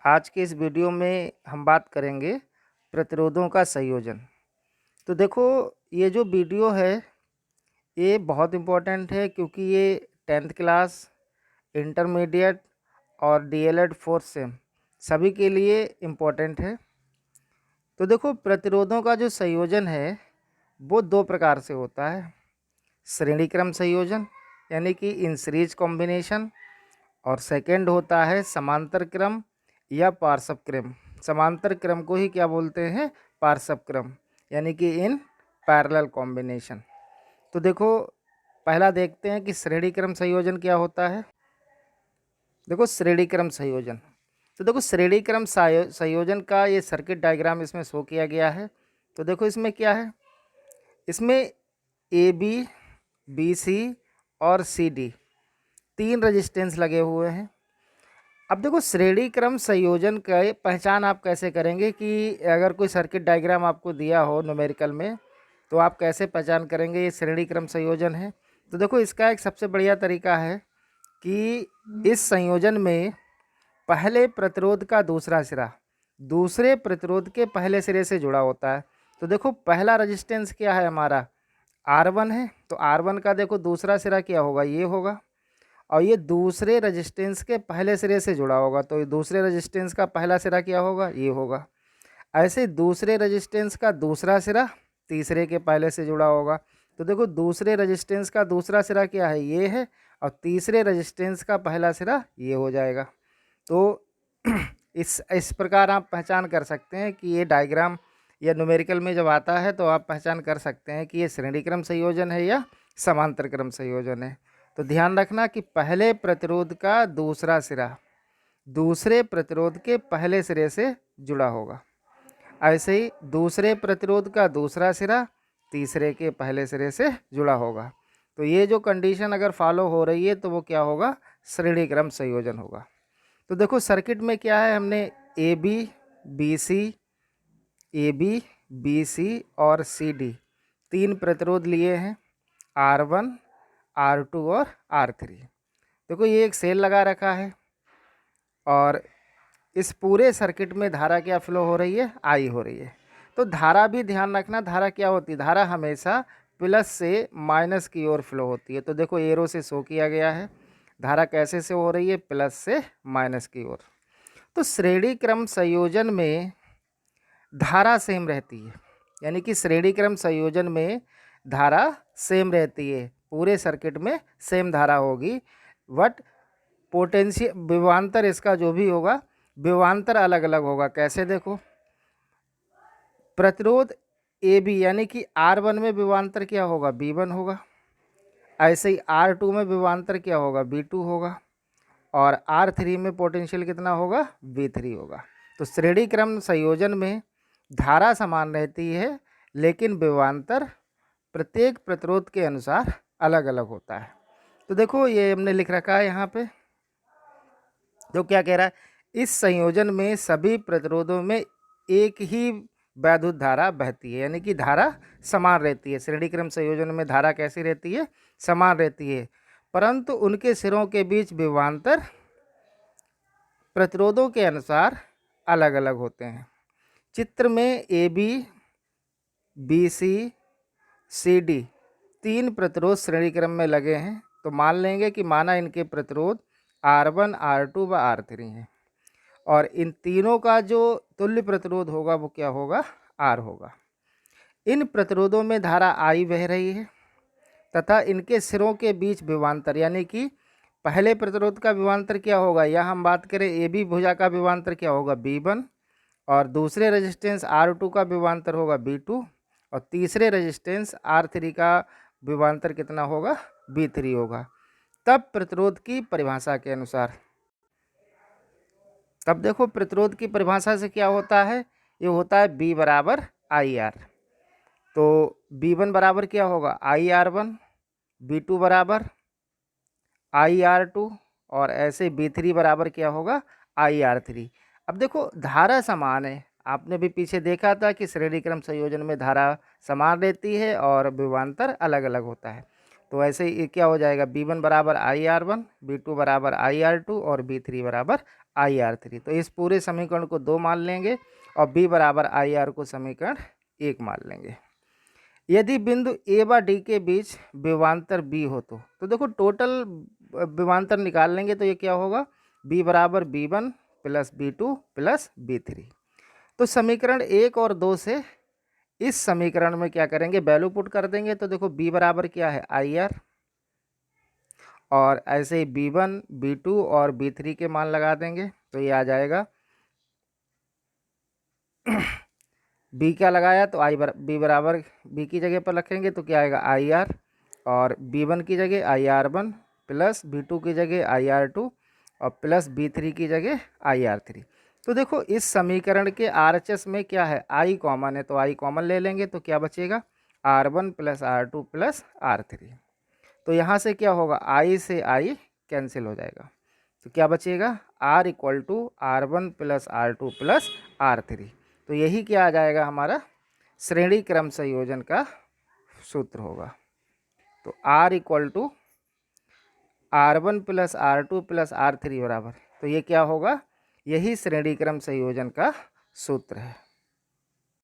आज के इस वीडियो में हम बात करेंगे प्रतिरोधों का संयोजन। तो देखो, ये जो वीडियो है ये बहुत इम्पोर्टेंट है क्योंकि ये 10th क्लास, इंटरमीडिएट और डीएलएड फोर्थ सेम सभी के लिए इम्पोर्टेंट है। तो देखो, प्रतिरोधों का जो संयोजन है वो दो प्रकार से होता है। श्रेणी क्रम संयोजन यानी कि इन सीरीज कॉम्बिनेशन, और सेकंड होता है समांतर क्रम या पार्श्व क्रम। समांतर क्रम को ही क्या बोलते हैं? पार्श्व क्रम, यानी कि इन पैरेलल कॉम्बिनेशन। तो देखो, पहला देखते हैं कि श्रेणी क्रम संयोजन क्या होता है। देखो, श्रेणी क्रम संयोजन, तो देखो श्रेणी क्रम संयोजन का ये सर्किट डायग्राम इसमें शो किया गया है। तो देखो इसमें क्या है, इसमें ए बी सी और सी डी तीन रेजिस्टेंस लगे हुए हैं। अब देखो, श्रेणी क्रम संयोजन का पहचान आप कैसे करेंगे कि अगर कोई सर्किट डायग्राम आपको दिया हो न्यूमेरिकल में, तो आप कैसे पहचान करेंगे ये श्रेणी क्रम संयोजन है। तो देखो, इसका एक सबसे बढ़िया तरीका है कि इस संयोजन में पहले प्रतिरोध का दूसरा सिरा दूसरे प्रतिरोध के पहले सिरे से जुड़ा होता है। तो देखो, पहला रेजिस्टेंस क्या है हमारा? R1 है। तो R1 का देखो दूसरा सिरा क्या होगा? ये होगा, और ये दूसरे रेजिस्टेंस के पहले सिरे से जुड़ा होगा। तो ये दूसरे रेजिस्टेंस का पहला सिरा क्या होगा? ये होगा। ऐसे दूसरे रेजिस्टेंस का दूसरा सिरा तीसरे के पहले से जुड़ा होगा। तो देखो, दूसरे रेजिस्टेंस का दूसरा सिरा क्या है? ये है, और तीसरे रेजिस्टेंस का पहला सिरा ये हो जाएगा। तो इस प्रकार आप पहचान कर सकते हैं कि ये डायग्राम या न्यूमेरिकल में जब आता है तो आप पहचान कर सकते हैं कि ये श्रेणी क्रम संयोजन है या समांतर क्रम संयोजन है। तो ध्यान रखना कि पहले प्रतिरोध का दूसरा सिरा दूसरे प्रतिरोध के पहले सिरे से जुड़ा होगा। ऐसे ही दूसरे प्रतिरोध का दूसरा सिरा तीसरे के पहले सिरे से जुड़ा होगा। तो ये जो कंडीशन अगर फॉलो हो रही है तो वो क्या होगा? श्रेणी क्रम संयोजन होगा। तो देखो, सर्किट में क्या है, हमने ए बी सी और सी डी तीन प्रतिरोध लिए हैं, R1, R2 और R3। देखो, ये एक सेल लगा रखा है और इस पूरे सर्किट में धारा क्या फ्लो हो रही है? आई हो रही है। तो धारा भी ध्यान रखना, धारा क्या होती है? धारा हमेशा प्लस से माइनस की ओर फ्लो होती है। तो देखो, एरो से शो किया गया है धारा कैसे से हो रही है? प्लस से माइनस की ओर। तो श्रेणी क्रम संयोजन में धारा सेम रहती है, यानी कि श्रेणी क्रम संयोजन में धारा सेम रहती है, पूरे सर्किट में सेम धारा होगी, बट पोटेंशियल विभवांतर इसका जो भी होगा विभवांतर अलग अलग होगा। कैसे? देखो, प्रतिरोध ए बी यानी कि R1 में विभवांतर क्या होगा? B1 होगा। ऐसे ही R2 में विभवांतर क्या होगा? B2 होगा। और R3 में पोटेंशियल कितना होगा? V3 होगा। तो श्रेणी क्रम संयोजन में धारा समान रहती है, लेकिन विभवांतर प्रत्येक प्रतिरोध के अनुसार अलग अलग होता है। तो देखो, ये हमने लिख रखा है यहाँ पे। तो क्या कह रहा है? इस संयोजन में सभी प्रतिरोधों में एक ही वैद्युत धारा बहती है, यानी कि धारा समान रहती है। श्रेणी क्रम संयोजन में धारा कैसी रहती है? समान रहती है, परंतु उनके सिरों के बीच विभवांतर प्रतिरोधों के अनुसार अलग अलग होते हैं। चित्र में ए बी सी डी तीन प्रतिरोध श्रेणी क्रम में लगे हैं। तो मान लेंगे कि माना इनके प्रतिरोध R1, R2 व R3 हैं, और इन तीनों का जो तुल्य प्रतिरोध होगा वो क्या होगा? R होगा। इन प्रतिरोधों में धारा I बह रही है तथा इनके सिरों के बीच विभवांतर, यानी कि पहले प्रतिरोध का विभवांतर क्या होगा? या हम बात करें ए बी भुजा का विभवांतर क्या होगा? B1, और दूसरे रेजिस्टेंस R2 का विभवांतर होगा B2, और तीसरे रेजिस्टेंस R3 का विभवांतर कितना होगा? B3 होगा। तब प्रतिरोध की परिभाषा के अनुसार, तब देखो प्रतिरोध की परिभाषा से क्या होता है? ये होता है B बराबर IR। तो B1 बराबर क्या होगा? IR1, B2 बराबर IR2, और ऐसे B3 बराबर क्या होगा? IR3। अब देखो, धारा समान है, आपने भी पीछे देखा था कि श्रेणी क्रम संयोजन में धारा समान रहती है और विभवांतर अलग अलग होता है। तो ऐसे ही क्या हो जाएगा, B1 बराबर IR1, B2 बराबर IR2 और B3 बराबर IR3। तो इस पूरे समीकरण को 2 मान लेंगे और B बराबर IR को समीकरण 1 मान लेंगे। यदि बिंदु A व D के बीच विभवांतर B हो तो देखो टोटल विभवांतर निकाल लेंगे तो ये क्या होगा, B बराबर B1 plus B2 plus B3। तो समीकरण 1 और 2 से इस समीकरण में क्या करेंगे, वैल्यू पुट कर देंगे। तो देखो B बराबर क्या है IR, और ऐसे ही B1 B2 और B3 के मान लगा देंगे तो ये आ जाएगा B क्या लगाया तो B बराबर B की जगह पर रखेंगे तो क्या आएगा IR, और B1 की जगह IR1 प्लस B2 की जगह IR2 और प्लस B3 की जगह IR3। तो देखो इस समीकरण के RHS में क्या है, I कॉमन है तो I कॉमन ले लेंगे तो क्या बचेगा R1 plus R2 plus R3। तो यहाँ से क्या होगा, I से I कैंसिल हो जाएगा तो क्या बचेगा R equal to R1 plus R2 plus R3। तो यही क्या आ जाएगा हमारा श्रेणी क्रम संयोजन का सूत्र होगा। तो R equal to R1 plus R2 plus R3 बराबर, तो ये क्या होगा, यही श्रेणी क्रम संयोजन का सूत्र है।